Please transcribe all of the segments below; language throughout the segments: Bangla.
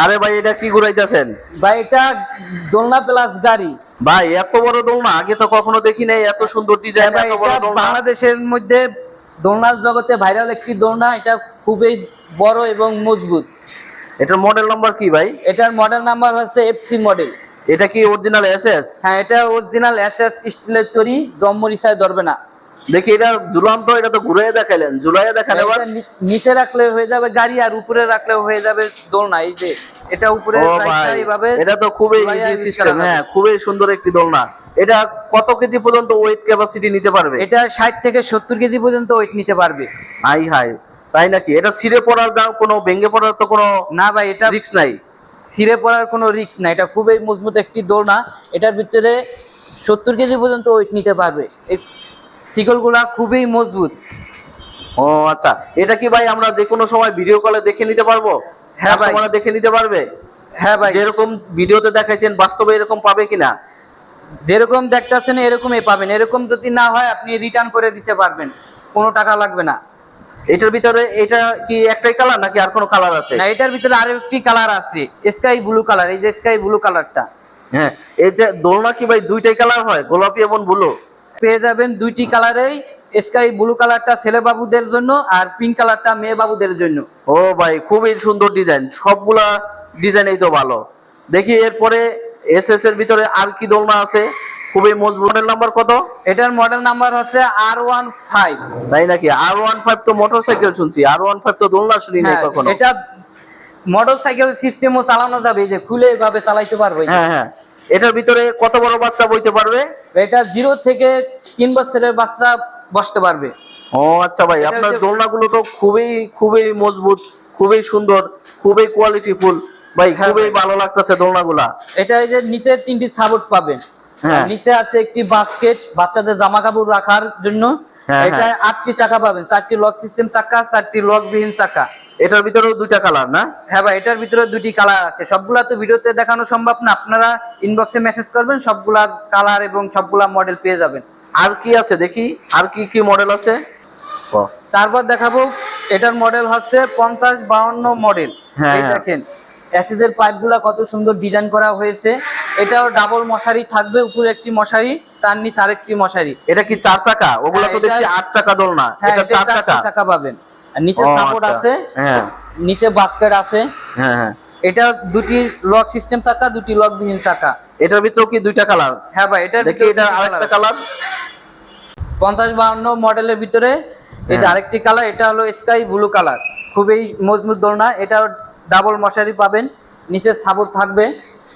আরে ভাই এটা কি ঘুরাইতেছেন? ভাই এটা দোলনা প্লাস গাড়ি। ভাই এত বড় দোলনা আগে তো কখনো দেখি নাই, এত সুন্দর ডিজাইন, ভাই এত বড় এটা দোলনা। বাংলাদেশের মধ্যে দোলনার জগতে ভাইরাল একটি দোলনা। এটা খুবই বড় এবং মজবুত। এটার মডেল নাম্বার কি ভাই? এটার মডেল নাম্বার হচ্ছে এফসি মডেল। এটা কি অরিজিনাল এসএস? হ্যাঁ, এটা অরিজিনাল এসএস স্টিলের তৈরি, জম্মরিসায় ধরবে না। দেখি এটা ঝুলান্ত, এটা তো ঘুরে দেখাইলেন, ঝুলাইয়া দেখান এবার। এটা নিচে রাখলে হয়ে যাবে গাড়ি, আর উপরে রাখলে হয়ে যাবে দোলনা। এই যে এটা উপরে ও ভাই এইভাবে এটা তো খুবই ঝুলাইয়া ইজি use সিস্টেম। করা হ্যাঁ, যাবে। খুবই সুন্দর একটি দোলনা। এটা কত কেজি পর্যন্ত ওয়েট ক্যাপাসিটি নিতে পারবে? এটা 60 থেকে 70 কেজি পর্যন্ত ওয়েট নিতে পারবে। হাই হাই, তাই নাকি? এটা ছিঁড়ে পড়ার দাম, কোনো ভেঙে পড়ার তো কোনো না ভাই, এটা রিস্ক নাই? ছিঁড়ে পড়ার কোনো রিস্ক নাই। এটা খুবই মজবুত একটি দোলনা। এটার ভিতরে 70 কেজি পর্যন্ত ওয়েট নিতে পারবে। এই শিকলগুলা খুবই মজবুত। ও আচ্ছা, এটা কি ভাই আমরা যে কোনো সময় ভিডিও কলে দেখে নিতে পারবো? হ্যাঁ ভাই। কাস্টমাররা দেখে নিতে পারবে? হ্যাঁ ভাই, যেরকম ভিডিওতে দেখাইছেন বাস্তবে এরকম পাবে কিনা? যেরকম দেখতেছেন এরকমই পাবেন। এরকম যদি না হয় আপনি রিটার্ন করে দিতে পারবেন, কোনো টাকা লাগবে না। এটার ভিতরে এটা কি একটাই কালার নাকি আর কোনো কালার আছে? না, এটার ভিতরে আরো একটি কালার আছে, স্কাই ব্লু কালার। এই যে স্কাই ব্লু কালারটা হ্যাঁ, এটা দোলনা কি ভাই দুইটাই কালার হয়, গোলাপি এবং ব্লু? পেয়ে যাবেন দুইটি কালারেই। স্কাই ব্লু কালারটা ছেলে বাবুদের জন্য, আর পিঙ্ক কালারটা মেয়ে বাবুদের জন্য। ও ভাই খুবই সুন্দর ডিজাইন, সবগুলা ডিজাইনই তো ভালো। দেখি এরপরে এসএস এর ভিতরে আর কি দোলনা আছে খুবই মজবুত? মডেল নাম্বার কত? এটার মডেল নাম্বার হচ্ছে R15। তাই নাকি? R15 তো মোটরসাইকেল শুনছি, R15 তো দোলনা শুনি নাই হ্যাঁ, কখনো। এটা মোটরসাইকেল সিস্টেমও চালানো যাবে, এই যে খুলে এভাবে চালাইতে পারবে। হ্যাঁ হ্যাঁ, এটার ভিতরে কত বড় বাচ্চা বইতে পারবে? এটা 0 থেকে 3 বছরের বাচ্চা বসতে পারবে। ও আচ্ছা ভাই, এটা আপনার হচ্ছে- দোলনাগুলো তো খুবই খুবই মজবুত, খুবই সুন্দর, খুবই কোয়ালিটিফুল ভাই, হ্যাঁ খুবই ভাই। ভালো লাগতেছে দোলনাগুলা। এটা এই যে নিচে 3টি সাপোর্ট পাবেন। হ্যাঁ। আর নিচে আছে একটি বাস্কেট বাচ্চাদের জামা কাপড় রাখার জন্য। হ্যাঁ, এটা 8টি চাকা পাবেন, 4টি লক সিস্টেম চাকা, 4টি লকবিহীন চাকা। এটার ভিতরেও দুইটা কালার না? হ্যাঁ ভাই, এটার ভিতরে 2টি কালার আছে। সবগুলা তো ভিডিওতে দেখানো সম্ভব না, আপনারা ইনবক্সে মেসেজ করবেন, সবগুলা কালার এবং সবগুলা মডেল পেয়ে যাবেন। আর কি আছে দেখি, আর কি কি মডেল আছে? ও, তারপর দেখাবো, এটার মডেল হচ্ছে 50-52 মডেল। হ্যাঁ, এই হ্যাঁ। দেখেন এসএস এর পাইপগুলা কত সুন্দর ডিজাইন করা হয়েছে। এটাও ডাবল মশারি থাকবে, উপরে একটি মশারি, তার নিচে আরেকটি মশারি। এটা কি 4 চাকা? ওগুলা তো হ্যাঁ, দেখছি এটা- 8 চাকা দোলনা, হ্যাঁ, এটা এটা 4 চাকা। 4টি চাকা পাবেন। আর নিচে ও, সাপোর্ট আচ্ছা। আছে, হ্যাঁ নিচে বাস্কেট আছে। হ্যাঁ হ্যাঁ, এটা 2টি লক সিস্টেম চাকা, 2টি লকবিহীন চাকা। এটার ভিতরেও কি দুইটা কালার? হ্যাঁ ভাই, এটার দেখি এটা আরেকটা কালার। 50-52 মডেলের ভিতরে এই যে হ্যাঁ। আরেকটি কালার, এটা হলো স্কাই ব্লু কালার। খুবই মজবুত দোলনা। এটা ডাবল মশারি পাবেন, নিচে সাপোর্ট থাকবে,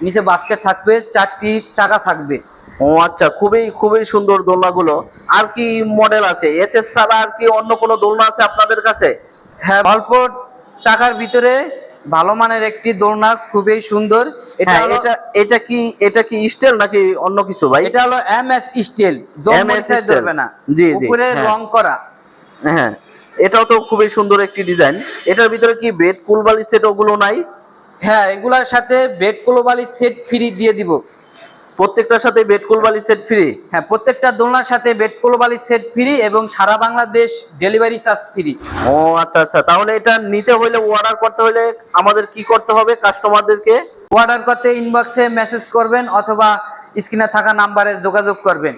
নিচে বাস্কেট থাকবে, 4টি চাকা থাকবে। ও আচ্ছা, খুবই খুবই সুন্দর দোলনাগুলো। আর কি মডেল আছে এসএস ছাড়া? আর কি অন্য কোনো দোলনা আছে আপনাদের কাছে? হ্যাঁ, অল্প টাকার ভিতরে ভালো মানের একটি দোলনা, খুবই সুন্দর। এটা হ্যাঁ, হলো এটা কি স্টাইল নাকি অন্য কিছু ভাই? এটা হলো এমএস স্টিল, জম্মরিসায় steel। ধরবে না। জি, জি, উপরে হ্যাঁ। রং করা। হ্যাঁ, এটাও তো খুবই সুন্দর একটি ডিজাইন। এটার ভিতরে কি বেড কুলবালি সেট ওগুলো নাই? হ্যাঁ, এগুলার সাথে বেড কোলোবালি সেট ফ্রি দিয়ে দিব। প্রত্যেকটার সাথে বেড কুলবালি সেট ফ্রি? হ্যাঁ, প্রত্যেকটা দোলনার সাথে বেড কোলোবালি সেট ফ্রি এবং সারা বাংলাদেশ ডেলিভারি চার্জ ফ্রি। ও আচ্ছা আচ্ছা, তাহলে এটা নিতে হলে, অর্ডার করতে হলে আমাদের কি করতে হবে কাস্টমারদেরকে? অর্ডার করতে ইনবক্সে মেসেজ করবেন অথবা স্ক্রিনে থাকা নাম্বারে যোগাযোগ করবেন।